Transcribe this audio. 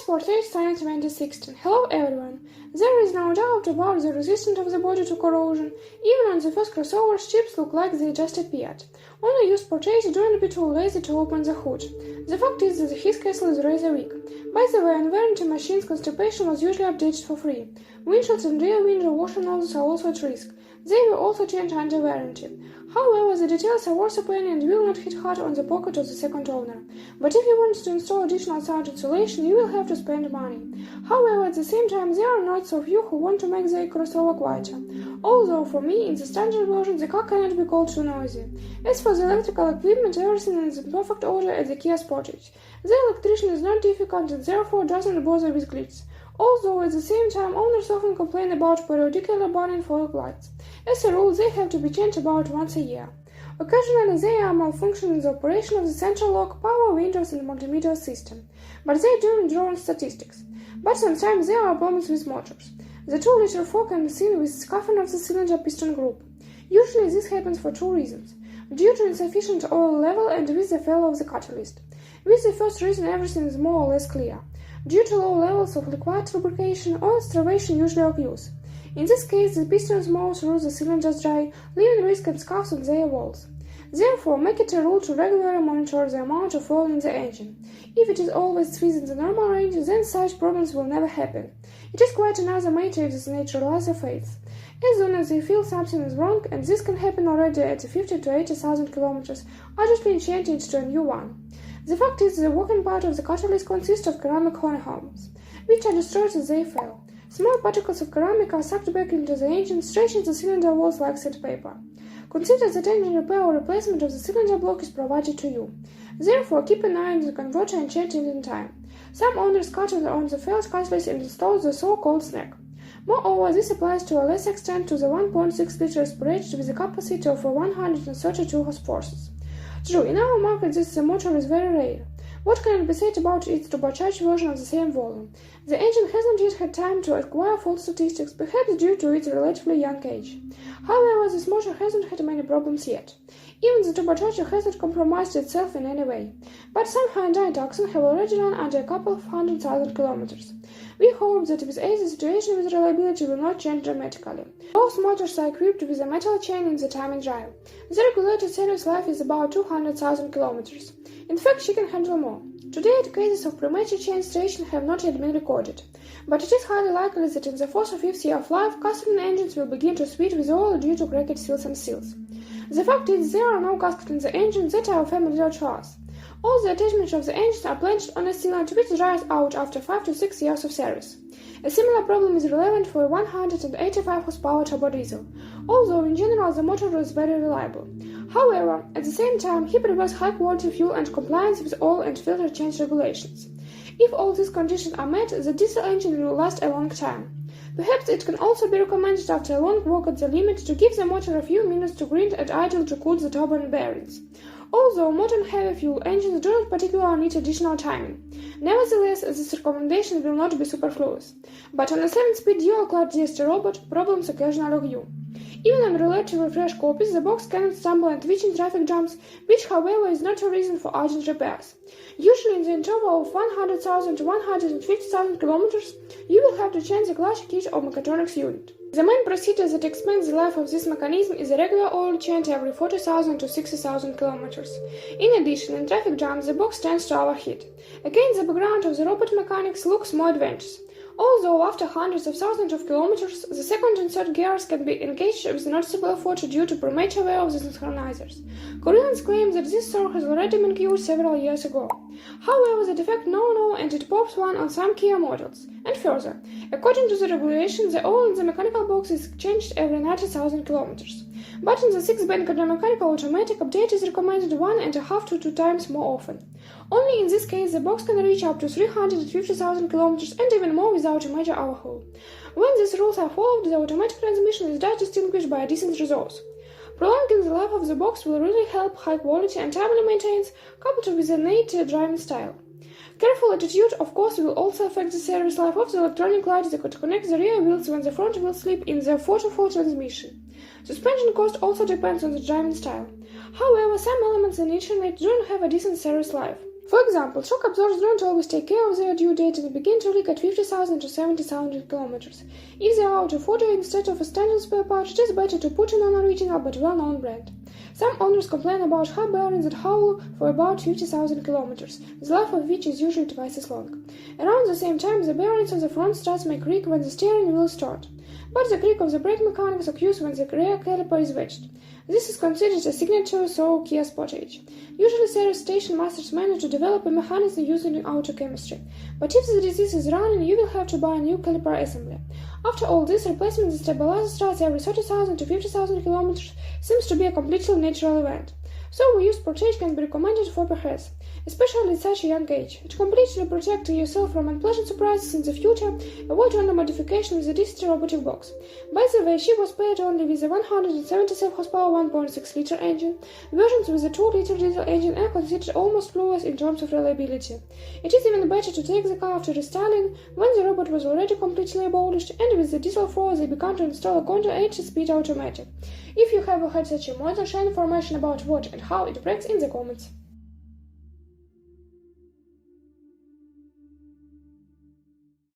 Sportage Science 2016. Hello everyone! There is no doubt about the resistance of the body to corrosion. Even on the first crossovers, chips look like they just appeared. Only you Sportage don't be too lazy to open the hood. The fact is that his castle is rather weak. By the way, on warranty machines, constipation was usually updated for free. Windshields and rear window wash nozzles are also at risk. They will also change under warranty. However, the details are worth a penny and will not hit hard on the pocket of the second owner. But if you want to install additional sound insulation, you will have to spend money. However, at the same time, there are lots of you who want to make the crossover quieter. Although, for me, in the standard version, the car cannot be called too noisy. As for the electrical equipment, everything is in perfect order at the Kia Sportage. The electrician is not difficult and therefore doesn't bother with glitches. Although, at the same time, owners often complain about periodically burning fog lights. As a rule, they have to be changed about once a year. Occasionally, they are malfunctioning in the operation of the central lock, power windows and multimedia system, but they don't draw on statistics. But sometimes there are problems with motors. The 2-liter fork can be seen with scuffing of the cylinder piston group. Usually this happens for two reasons: due to insufficient oil level and with the failure of the catalyst. With the first reason, everything is more or less clear. Due to low levels of liquid lubrication, oil starvation usually occurs. In this case, the pistons move through the cylinders dry, leaving risk and scuffs on their walls. Therefore, make it a rule to regularly monitor the amount of oil in the engine. If it is always within the normal range, then such problems will never happen. It is quite another matter if the naturalizer fades. As soon as you feel something is wrong, and this can happen already at 50 to 80,000 kilometers, urgently change it to a new one. The fact is, the working part of the catalyst consists of ceramic honeycombs, which are destroyed as they fail. Small particles of ceramic are sucked back into the engine, stretching the cylinder walls like sandpaper. Consider that any repair or replacement of the cylinder block is provided to you. Therefore, keep an eye on the converter and change it in time. Some owners cut on the failed catalyst and install the so-called snag. Moreover, this applies to a less extent to the 1.6-liter Sportage with a capacity of 132 horsepower. True, in our market this motor is very rare. What can be said about its turbocharged version of the same volume? The engine hasn't yet had time to acquire full statistics, perhaps due to its relatively young age. However, this motor hasn't had many problems yet. Even the turbocharger hasn't compromised itself in any way. But some Hyundai Tucson have already run under a couple of 100,000 kilometers. We hope that with age the situation with reliability will not change dramatically. Both motors are equipped with a metal chain in the timing drive. The regulated service life is about 200,000 kilometers. In fact, she can handle more. To date, cases of premature chain station have not yet been recorded, but it is highly likely that in the 4th or 5th year of life, gasoline engines will begin to speed with oil due to cracked seals and seals. The fact is, there are no gaskets in the engine that are familiar to us. All the attachments of the engines are planched on a sealant which dries out after 5 to 6 years of service. A similar problem is relevant for a 185 horsepower turbo diesel, although in general the motor is very reliable. However, at the same time, he prefers high-quality fuel and compliance with oil and filter change regulations. If all these conditions are met, the diesel engine will last a long time. Perhaps it can also be recommended after a long walk at the limit to give the motor a few minutes to grind at idle to cool the turbine bearings. Although modern heavy fuel engines do not particularly need additional timing. Nevertheless, this recommendation will not be superfluous. But on a 7-speed dual-clutch DST robot, problems occasionally occur. Even on relatively fresh copies, the box cannot stumble and twitch in traffic jams, which, however, is not a reason for urgent repairs. Usually in the interval of 100,000 to 150,000 kilometers, you will have to change the clutch kit or mechatronics unit. The main procedure that expands the life of this mechanism is a regular oil change every 40,000 to 60,000 kilometers. In addition, in traffic jams, the box tends to overheat. Against the background of the robot mechanics looks more adventurous. Although after hundreds of thousands of kilometers, the second and third gears can be engaged with noticeable effort due to premature wear of the synchronizers. Koreans claim that this sort has already been cured several years ago. However, the defect no and it pops one on some Kia models. And further, according to the regulation, the oil in the mechanical box is changed every 90,000 kilometers. But in the 6-band mechanical automatic, update is recommended 1.5 to 2 times more often. Only in this case, the box can reach up to 350,000 kilometers and even more without a major overhaul. When these rules are followed, the automatic transmission is thus distinguished by a decent resource. Prolonging the life of the box will really help high quality and timely maintenance, coupled with a neat driving style. Careful attitude, of course, will also affect the service life of the electronic lights that could connect the rear wheels when the front wheels slip in the 4x4 transmission. Suspension cost also depends on the driving style. However, some elements in each unit don't have a decent service life. For example, shock absorbers don't always take care of their due date and begin to leak at 50,000 to 70,000 kilometers. If they are out of order instead of a standard spare part, it is better to put in an original but well-known brand. Some owners complain about high bearings that howl for about 50,000 kilometers, the life of which is usually twice as long. Around the same time, the bearings on the front struts may creak when the steering wheel starts, but the creak of the brake mechanics occurs when the rear caliper is wedged. This is considered a signature so Kia Sportage. Usually service station masters manage to develop a mechanism using autochemistry, but if the disease is running, you will have to buy a new caliper assembly. After all this, replacement the stabilizer struts every 30,000 to 50,000 kilometers seems to be a completely natural event. So reused Sportage can be recommended for perhaps, especially at such a young age. To completely protect yourself from unpleasant surprises in the future, avoid random modification with a digital robotic box. By the way, she was paired only with a 177 horsepower 1.6-liter engine. Versions with a 2-liter diesel engine are considered almost flawless in terms of reliability. It is even better to take the car after restyling, when the robot was already completely abolished, and with the diesel 4 they began to install a Contour 8-speed automatic. If you have had such a model, share information about what and how it breaks in the comments.